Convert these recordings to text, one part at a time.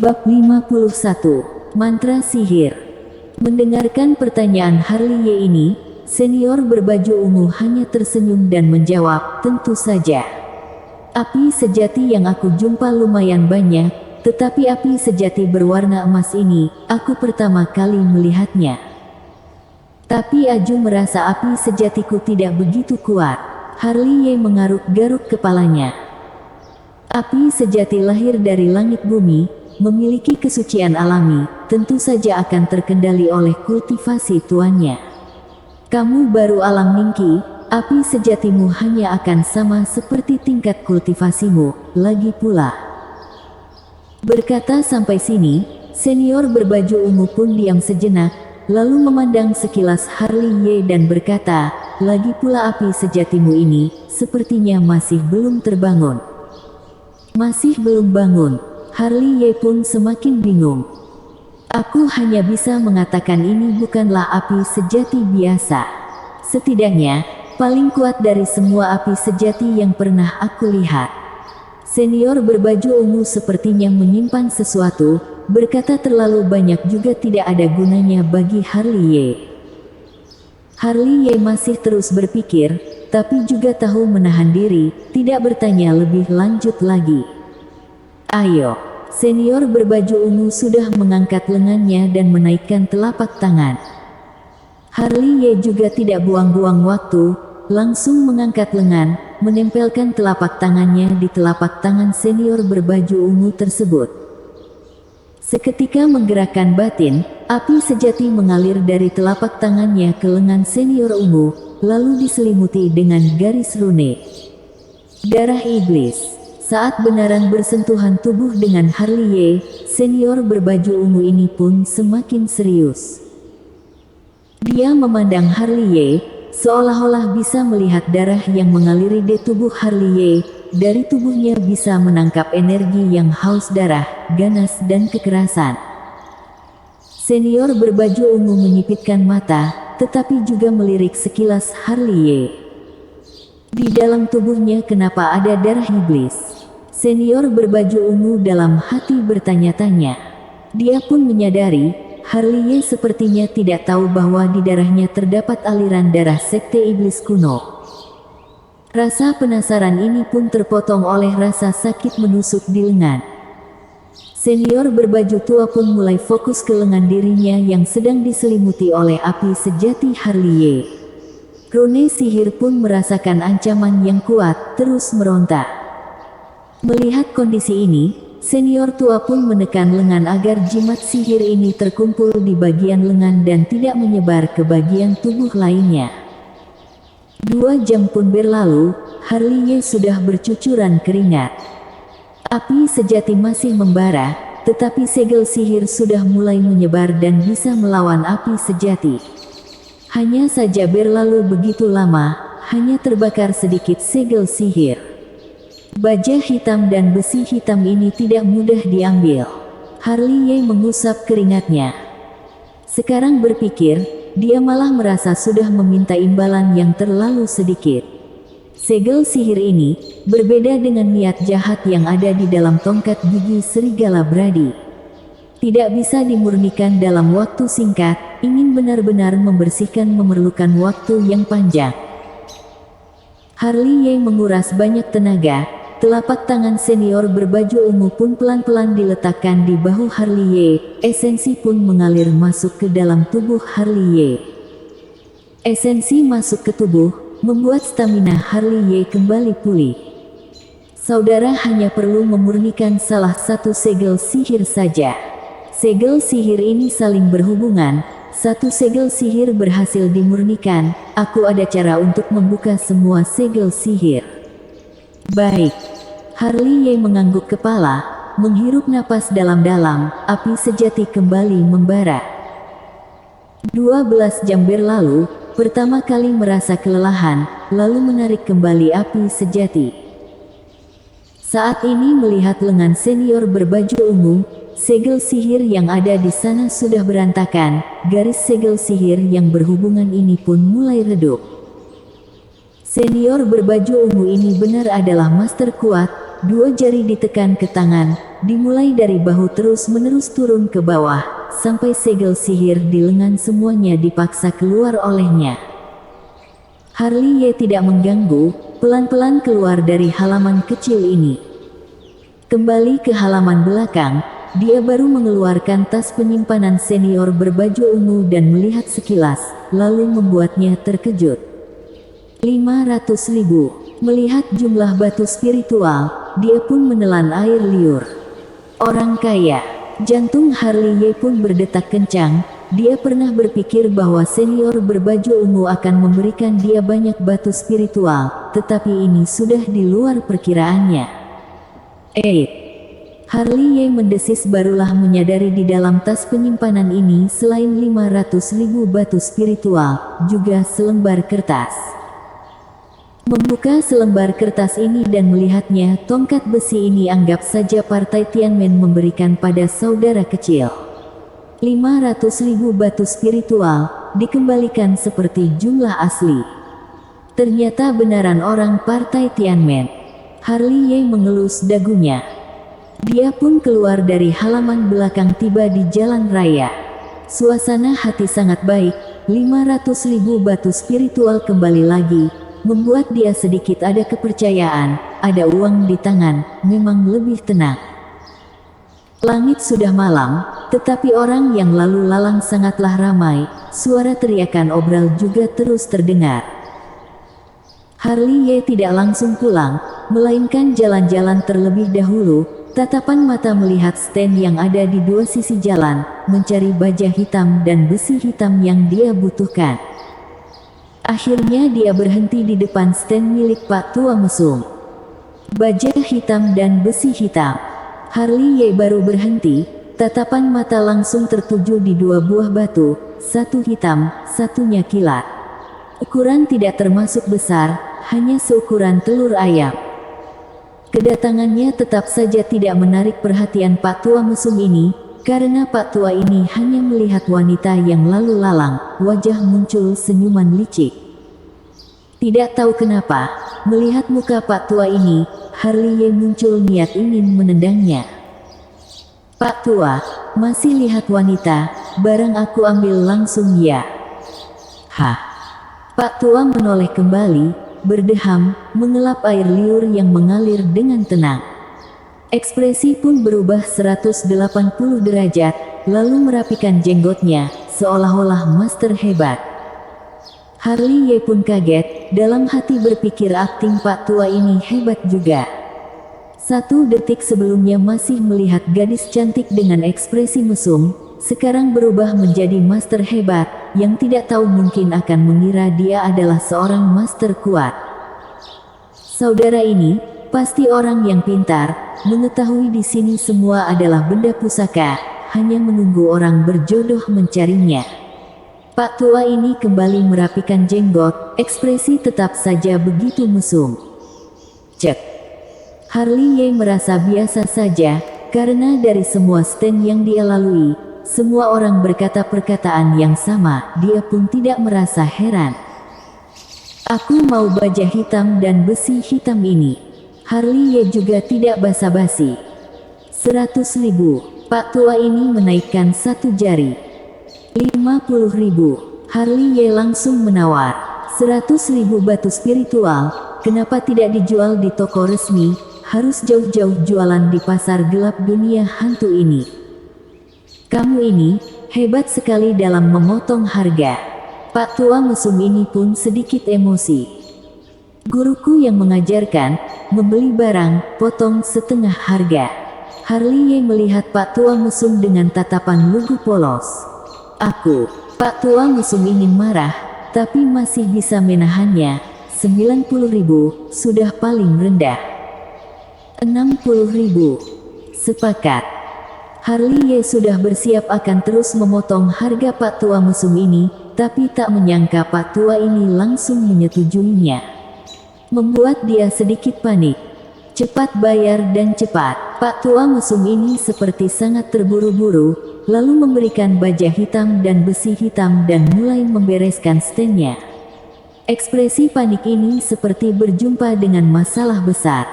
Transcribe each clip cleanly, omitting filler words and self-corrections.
Bab 51. Mantra Sihir. Mendengarkan pertanyaan Harliye ini, senior berbaju ungu hanya tersenyum dan menjawab, tentu saja. Api sejati yang aku jumpa lumayan banyak, tetapi api sejati berwarna emas ini, aku pertama kali melihatnya. Tapi Aju merasa api sejatiku tidak begitu kuat. Harliye mengaruk-garuk kepalanya. Api sejati lahir dari langit bumi, memiliki kesucian alami, tentu saja akan terkendali oleh kultivasi tuannya. Kamu baru alam Ningki, api sejatimu hanya akan sama seperti tingkat kultivasimu, lagi pula. Berkata sampai sini, senior berbaju ungu pun diam sejenak, lalu memandang sekilas Harliye dan berkata, lagi pula api sejatimu ini, sepertinya masih belum terbangun. Masih belum bangun. Harliye pun semakin bingung. Aku hanya bisa mengatakan ini bukanlah api sejati biasa. Setidaknya, paling kuat dari semua api sejati yang pernah aku lihat. Senior berbaju ungu sepertinya menyimpan sesuatu, berkata terlalu banyak juga tidak ada gunanya bagi Harliye. Harliye masih terus berpikir, tapi juga tahu menahan diri, tidak bertanya lebih lanjut lagi. Ayo, senior berbaju ungu sudah mengangkat lengannya dan menaikkan telapak tangan. Harliye juga tidak buang-buang waktu, langsung mengangkat lengan, menempelkan telapak tangannya di telapak tangan senior berbaju ungu tersebut. Seketika menggerakkan batin, api sejati mengalir dari telapak tangannya ke lengan senior ungu, lalu diselimuti dengan garis rune. Darah iblis. Saat benaran bersentuhan tubuh dengan Harliye, senior berbaju ungu ini pun semakin serius. Dia memandang Harliye, seolah-olah bisa melihat darah yang mengaliri di tubuh Harliye, dari tubuhnya bisa menangkap energi yang haus darah, ganas dan kekerasan. Senior berbaju ungu menyipitkan mata, tetapi juga melirik sekilas Harliye. Di dalam tubuhnya kenapa ada darah iblis? Senior berbaju ungu dalam hati bertanya-tanya. Dia pun menyadari, Harliye sepertinya tidak tahu bahwa di darahnya terdapat aliran darah sekte iblis kuno. Rasa penasaran ini pun terpotong oleh rasa sakit menusuk di lengan. Senior berbaju tua pun mulai fokus ke lengan dirinya yang sedang diselimuti oleh api sejati Harliye. Rune sihir pun merasakan ancaman yang kuat, terus meronta. Melihat kondisi ini, senior tua pun menekan lengan agar jimat sihir ini terkumpul di bagian lengan dan tidak menyebar ke bagian tubuh lainnya. 2 jam pun berlalu, Harliye sudah bercucuran keringat. Api sejati masih membara, tetapi segel sihir sudah mulai menyebar dan bisa melawan api sejati. Hanya saja berlalu begitu lama, hanya terbakar sedikit segel sihir. Baja hitam dan besi hitam ini tidak mudah diambil. Harliye mengusap keringatnya. Sekarang berpikir, dia malah merasa sudah meminta imbalan yang terlalu sedikit. Segel sihir ini, berbeda dengan niat jahat yang ada di dalam tongkat gigi serigala Bradi. Tidak bisa dimurnikan dalam waktu singkat, ingin benar-benar membersihkan memerlukan waktu yang panjang. Harliye menguras banyak tenaga. Telapak tangan senior berbaju ungu pun pelan-pelan diletakkan di bahu Harliye, esensi pun mengalir masuk ke dalam tubuh Harliye. Esensi masuk ke tubuh, membuat stamina Harliye kembali pulih. Saudara hanya perlu memurnikan salah satu segel sihir saja. Segel sihir ini saling berhubungan, satu segel sihir berhasil dimurnikan, aku ada cara untuk membuka semua segel sihir. Baik. Harliye mengangguk kepala, menghirup napas dalam-dalam, api sejati kembali membara. 12 jam berlalu, pertama kali merasa kelelahan, lalu menarik kembali api sejati. Saat ini melihat lengan senior berbaju ungu, segel sihir yang ada di sana sudah berantakan, garis segel sihir yang berhubungan ini pun mulai redup. Senior berbaju ungu ini benar adalah master kuat, dua jari ditekan ke tangan, dimulai dari bahu terus-menerus turun ke bawah, sampai segel sihir di lengan semuanya dipaksa keluar olehnya. Harley Ye tidak mengganggu, pelan-pelan keluar dari halaman kecil ini. Kembali ke halaman belakang, dia baru mengeluarkan tas penyimpanan senior berbaju ungu dan melihat sekilas, lalu membuatnya terkejut. 500.000. Melihat jumlah batu spiritual, dia pun menelan air liur. Orang kaya. Jantung Harley Ye pun berdetak kencang. Dia pernah berpikir bahwa senior berbaju ungu akan memberikan dia banyak batu spiritual, tetapi ini sudah di luar perkiraannya. Harley Ye mendesis, barulah menyadari di dalam tas penyimpanan ini selain 500.000 batu spiritual, juga selembar kertas. Membuka selembar kertas ini dan melihatnya, tongkat besi ini anggap saja partai Tianmen memberikan pada saudara kecil. 500.000 batu spiritual, dikembalikan seperti jumlah asli. Ternyata benaran orang partai Tianmen. Harley Ye mengelus dagunya. Dia pun keluar dari halaman belakang, tiba di jalan raya. Suasana hati sangat baik, 500.000 batu spiritual kembali lagi, membuat dia sedikit ada kepercayaan, ada uang di tangan, memang lebih tenang. Langit sudah malam, tetapi orang yang lalu lalang sangatlah ramai, suara teriakan obral juga terus terdengar. Harley Ye tidak langsung pulang, melainkan jalan-jalan terlebih dahulu, tatapan mata melihat stand yang ada di dua sisi jalan, mencari baja hitam dan besi hitam yang dia butuhkan. Akhirnya dia berhenti di depan stand milik Pak Tua Mesum. Baja hitam dan besi hitam. Harley Ye baru berhenti, tatapan mata langsung tertuju di dua buah batu, satu hitam, satunya kilat. Ukuran tidak termasuk besar, hanya seukuran telur ayam. Kedatangannya tetap saja tidak menarik perhatian Pak Tua Mesum ini, karena Pak Tua ini hanya melihat wanita yang lalu lalang, wajah muncul senyuman licik. Tidak tahu kenapa, melihat muka Pak Tua ini, Harley Ye muncul niat ingin menendangnya. Pak Tua, masih lihat wanita, barang aku ambil langsung ya. Pak Tua menoleh kembali, berdeham, mengelap air liur yang mengalir dengan tenang. Ekspresi pun berubah 180 derajat, lalu merapikan jenggotnya, seolah-olah master hebat. Harley Ye pun kaget, dalam hati berpikir akting Pak Tua ini hebat juga. 1 detik sebelumnya masih melihat gadis cantik dengan ekspresi mesum, sekarang berubah menjadi master hebat, yang tidak tahu mungkin akan mengira dia adalah seorang master kuat. Saudara ini pasti orang yang pintar, mengetahui di sini semua adalah benda pusaka, hanya menunggu orang berjodoh mencarinya. Pak Tua ini kembali merapikan jenggot, ekspresi tetap saja begitu mesum. Cek. Harley Ye merasa biasa saja, karena dari semua stand yang dia lalui, semua orang berkata perkataan yang sama, dia pun tidak merasa heran. Aku mau baja hitam dan besi hitam ini. Harley Ye juga tidak basa-basi. 100.000. Pak Tua ini menaikkan satu jari. 50.000. Harley Ye langsung menawar. 100.000 batu spiritual, kenapa tidak dijual di toko resmi, harus jauh-jauh jualan di pasar gelap dunia hantu ini. Kamu ini, hebat sekali dalam memotong harga. Pak Tua Mesum ini pun sedikit emosi. Guruku yang mengajarkan, membeli barang, potong setengah harga. Harley Ye melihat Pak Tua Mesum dengan tatapan lugu polos. Pak Tua Mesum ingin marah, tapi masih bisa menahannya. 90.000, sudah paling rendah. 60.000. Sepakat. Harley Ye sudah bersiap akan terus memotong harga Pak Tua Mesum ini, tapi tak menyangka Pak Tua ini langsung menyetujuinya. Membuat dia sedikit panik. Cepat bayar dan cepat. Pak Tua Mesum ini seperti sangat terburu-buru, lalu memberikan baja hitam dan besi hitam dan mulai membereskan standnya. Ekspresi panik ini seperti berjumpa dengan masalah besar.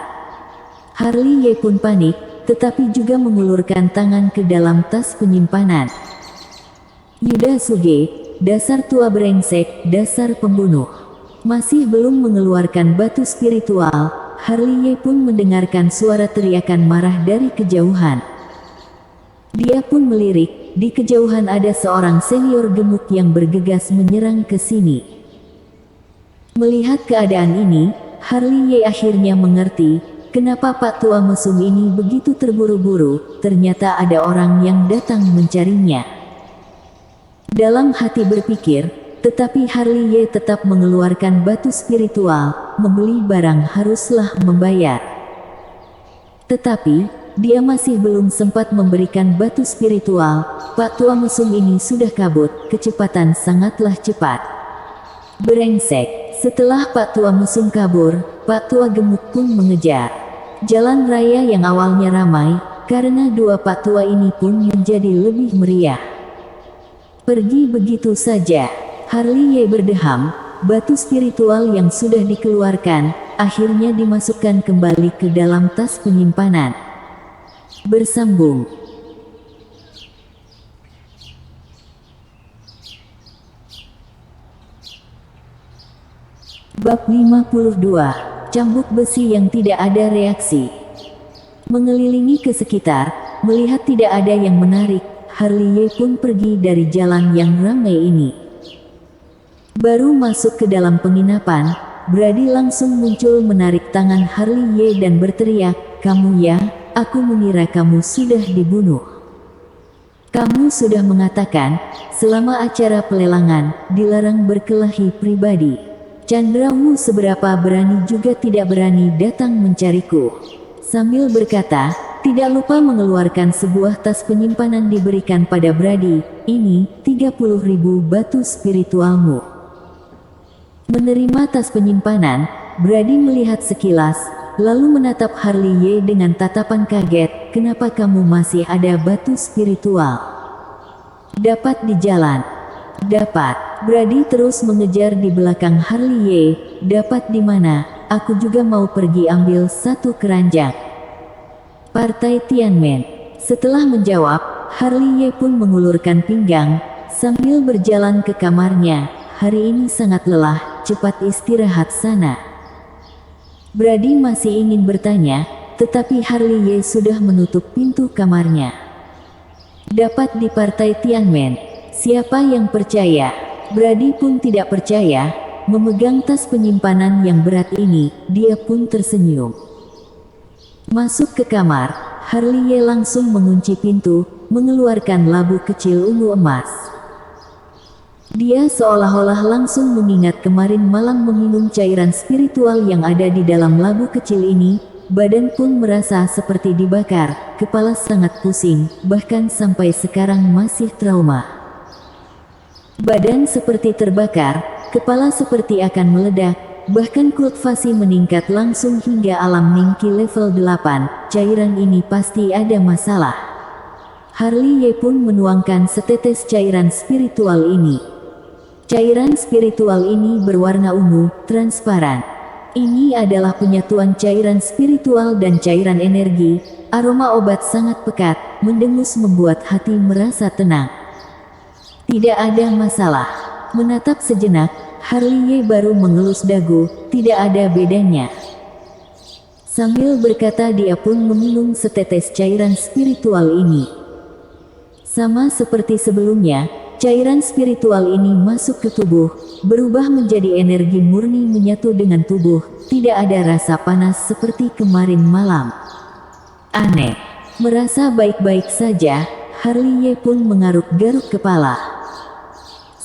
Harley Ye pun panik, tetapi juga mengulurkan tangan ke dalam tas penyimpanan. Yuda Suge, dasar tua brengsek, dasar pembunuh. Masih belum mengeluarkan batu spiritual, Harley Ye pun mendengarkan suara teriakan marah dari kejauhan. Dia pun melirik, di kejauhan ada seorang senior gemuk yang bergegas menyerang ke sini. Melihat keadaan ini, Harley Ye akhirnya mengerti, kenapa Pak Tua Mesum ini begitu terburu-buru. Ternyata ada orang yang datang mencarinya. Dalam hati berpikir, tetapi Harley Ye tetap mengeluarkan batu spiritual, membeli barang haruslah membayar. Tetapi, dia masih belum sempat memberikan batu spiritual, Pak Tua Mesum ini sudah kabur, kecepatan sangatlah cepat. Brengsek. Setelah Pak Tua Mesum kabur, Pak Tua Gemuk pun mengejar. Jalan raya yang awalnya ramai, karena dua Pak Tua ini pun menjadi lebih meriah. Pergi begitu saja. Harley Ye berdeham, batu spiritual yang sudah dikeluarkan, akhirnya dimasukkan kembali ke dalam tas penyimpanan. Bersambung. Bab 52. Cambuk besi yang tidak ada reaksi. Mengelilingi ke sekitar, melihat tidak ada yang menarik, Harley Ye pun pergi dari jalan yang ramai ini. Baru masuk ke dalam penginapan, Brady langsung muncul menarik tangan Harley Ye dan berteriak, "Kamu ya, aku mengira kamu sudah dibunuh. Kamu sudah mengatakan, selama acara pelelangan, dilarang berkelahi pribadi. Candramu seberapa berani juga tidak berani datang mencariku." Sambil berkata, tidak lupa mengeluarkan sebuah tas penyimpanan diberikan pada Brady. "Ini, 30.000 batu spiritualmu." Menerima tas penyimpanan, Brady melihat sekilas, lalu menatap Harley Ye dengan tatapan kaget. "Kenapa kamu masih ada batu spiritual?" "Dapat di jalan." "Dapat." Brady terus mengejar di belakang Harley Ye. "Dapat di mana? Aku juga mau pergi ambil satu keranjang." "Partai Tianmen." Setelah menjawab, Harley Ye pun mengulurkan pinggang, sambil berjalan ke kamarnya. "Hari ini sangat lelah, cepat istirahat sana." Brady masih ingin bertanya, tetapi Harley Ye sudah menutup pintu kamarnya. "Dapat di Partai Tianmen." "Siapa yang percaya?" Brady pun tidak percaya, memegang tas penyimpanan yang berat ini, dia pun tersenyum. Masuk ke kamar, Harley Ye langsung mengunci pintu, mengeluarkan labu kecil ungu emas. Dia seolah-olah langsung mengingat kemarin malam meminum cairan spiritual yang ada di dalam labu kecil ini, badan pun merasa seperti dibakar, kepala sangat pusing, bahkan sampai sekarang masih trauma. Badan seperti terbakar, kepala seperti akan meledak, bahkan kultivasi meningkat langsung hingga alam ningki level 8, cairan ini pasti ada masalah. Harley Ye pun menuangkan setetes cairan spiritual ini. Cairan spiritual ini berwarna ungu, transparan. Ini adalah penyatuan cairan spiritual dan cairan energi, aroma obat sangat pekat, mendengus membuat hati merasa tenang. Tidak ada masalah. Menatap sejenak, Harley Ye baru mengelus dagu, tidak ada bedanya. Sambil berkata dia pun meminum setetes cairan spiritual ini. Sama seperti sebelumnya, cairan spiritual ini masuk ke tubuh, berubah menjadi energi murni menyatu dengan tubuh, tidak ada rasa panas seperti kemarin malam. Aneh. Merasa baik-baik saja, Harley Ye pun mengaruk-garuk kepala.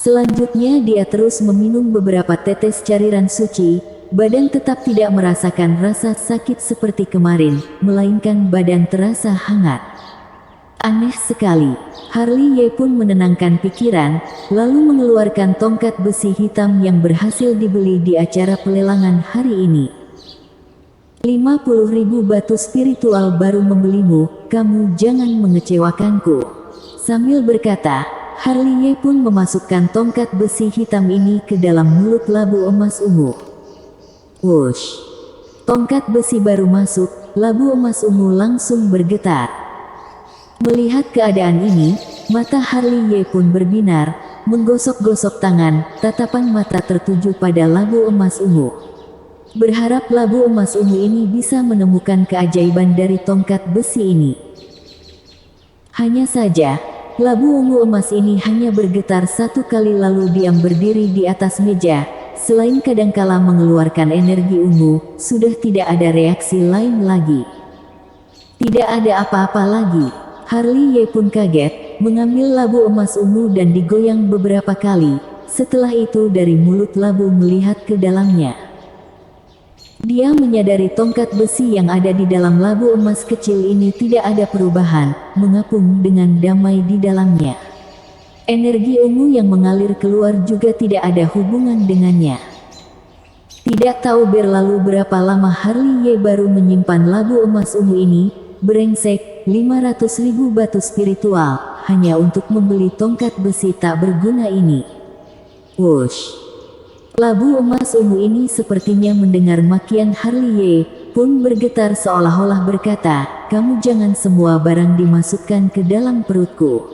Selanjutnya dia terus meminum beberapa tetes cairan suci, badan tetap tidak merasakan rasa sakit seperti kemarin, melainkan badan terasa hangat. Aneh sekali. Harley Ye pun menenangkan pikiran, lalu mengeluarkan tongkat besi hitam yang berhasil dibeli di acara pelelangan hari ini. 50.000 batu spiritual baru membelimu, kamu jangan mengecewakanku. Sambil berkata, Harley Ye pun memasukkan tongkat besi hitam ini ke dalam mulut labu emas ungu. Wush! Tongkat besi baru masuk, labu emas ungu langsung bergetar. Melihat keadaan ini, mata Harley Ye pun berbinar, menggosok-gosok tangan, tatapan mata tertuju pada labu emas ungu. Berharap labu emas ungu ini bisa menemukan keajaiban dari tongkat besi ini. Hanya saja, labu ungu emas ini hanya bergetar satu kali lalu diam berdiri di atas meja. Selain kadangkala mengeluarkan energi ungu, sudah tidak ada reaksi lain lagi. Tidak ada apa-apa lagi. Harley Ye pun kaget, mengambil labu emas ungu dan digoyang beberapa kali. Setelah itu dari mulut labu melihat ke dalamnya. Dia menyadari tongkat besi yang ada di dalam labu emas kecil ini tidak ada perubahan, mengapung dengan damai di dalamnya. Energi ungu yang mengalir keluar juga tidak ada hubungan dengannya. Tidak tahu berlalu berapa lama Harley Ye baru menyimpan labu emas ungu ini. Brengsek, 500.000 batu spiritual, hanya untuk membeli tongkat besi tak berguna ini. Wush. Labu emas ungu ini sepertinya mendengar makian Harley Ye, pun bergetar seolah-olah berkata, kamu jangan semua barang dimasukkan ke dalam perutku.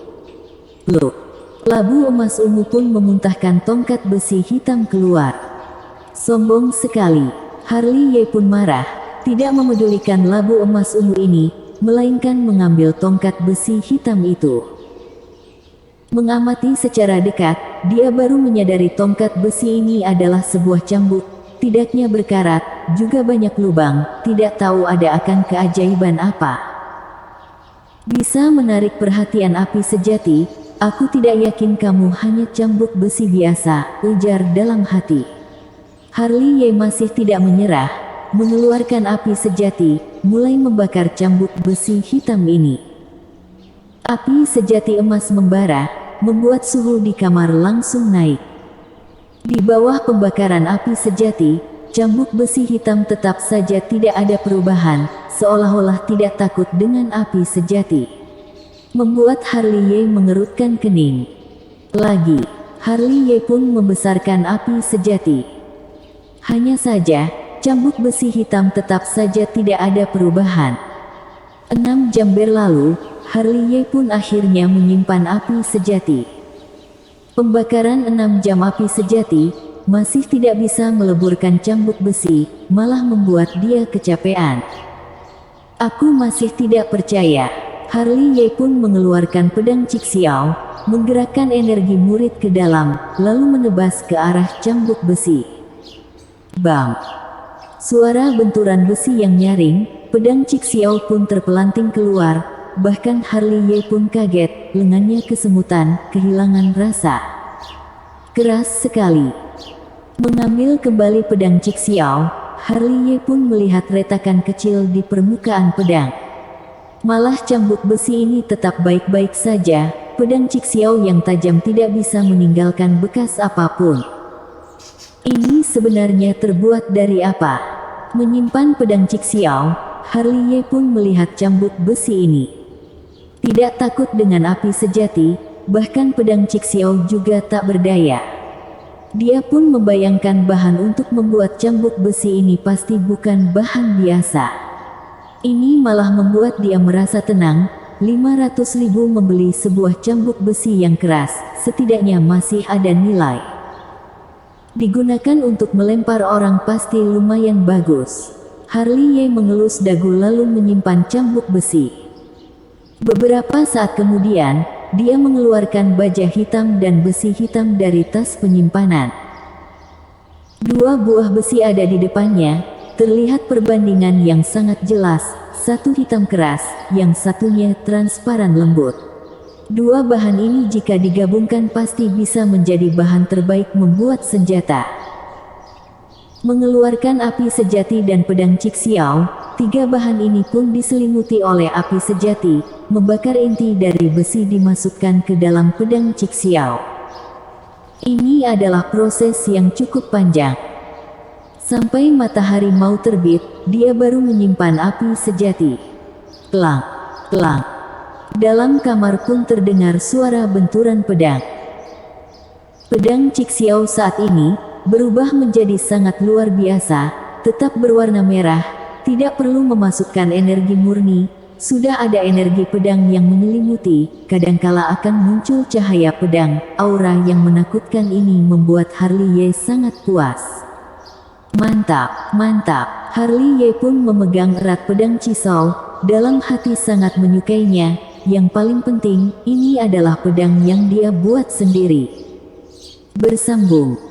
Loh. Labu emas ungu pun memuntahkan tongkat besi hitam keluar. Sombong sekali. Harley Ye pun marah. Tidak memedulikan labu emas ungu ini, melainkan mengambil tongkat besi hitam itu. Mengamati secara dekat, dia baru menyadari tongkat besi ini adalah sebuah cambuk, tidaknya berkarat, juga banyak lubang, tidak tahu ada akan keajaiban apa. Bisa menarik perhatian api sejati, aku tidak yakin kamu hanya cambuk besi biasa, ujar dalam hati. Harley Ye masih tidak menyerah, mengeluarkan api sejati, mulai membakar cambuk besi hitam ini. Api sejati emas membara, membuat suhu di kamar langsung naik. Di bawah pembakaran api sejati, cambuk besi hitam tetap saja tidak ada perubahan, seolah-olah tidak takut dengan api sejati. Membuat Harley Ye mengerutkan kening. Lagi, Harley Ye pun membesarkan api sejati. Hanya saja, cambuk besi hitam tetap saja tidak ada perubahan. 6 jam berlalu, Harley Ye pun akhirnya menyimpan api sejati. Pembakaran 6 jam api sejati, masih tidak bisa meleburkan cambuk besi, malah membuat dia kecapean. Aku masih tidak percaya. Harley Ye pun mengeluarkan pedang Cixiao, menggerakkan energi murid ke dalam, lalu menebas ke arah cambuk besi. Bam! Suara benturan besi yang nyaring, pedang Cixiao pun terpelanting keluar, bahkan Harley Ye pun kaget, lengannya kesemutan, kehilangan rasa. Keras sekali. Mengambil kembali pedang Cixiao, Harley Ye pun melihat retakan kecil di permukaan pedang. Malah cambuk besi ini tetap baik-baik saja, pedang Cixiao yang tajam tidak bisa meninggalkan bekas apapun. Ini sebenarnya terbuat dari apa? Menyimpan pedang Cixiao, Harley Ye pun melihat cambuk besi ini. Tidak takut dengan api sejati, bahkan pedang Cixiao juga tak berdaya. Dia pun membayangkan bahan untuk membuat cambuk besi ini pasti bukan bahan biasa. Ini malah membuat dia merasa tenang. 500.000 membeli sebuah cambuk besi yang keras, setidaknya masih ada nilai. Digunakan untuk melempar orang pasti lumayan bagus. Harley Ye mengelus dagu lalu menyimpan cambuk besi. Beberapa saat kemudian, dia mengeluarkan baja hitam dan besi hitam dari tas penyimpanan. 2 buah besi ada di depannya, terlihat perbandingan yang sangat jelas, satu hitam keras, yang satunya transparan lembut. 2 bahan ini jika digabungkan pasti bisa menjadi bahan terbaik membuat senjata. Mengeluarkan api sejati dan pedang Cixiao, 3 bahan ini pun diselimuti oleh api sejati, membakar inti dari besi dimasukkan ke dalam pedang Cixiao. Ini adalah proses yang cukup panjang. Sampai matahari mau terbit, dia baru menyimpan api sejati. Klang, klang. Dalam kamar pun terdengar suara benturan pedang. Pedang Cixiao saat ini berubah menjadi sangat luar biasa, tetap berwarna merah, Tidak perlu memasukkan energi murni, sudah ada energi pedang yang menyelimuti, kadangkala akan muncul cahaya pedang. Aura yang menakutkan ini membuat Harley Ye sangat puas. Mantap, mantap. Harley Ye pun memegang erat pedang Cisau, dalam hati sangat menyukainya. Yang paling penting, ini adalah pedang yang dia buat sendiri. Bersambung.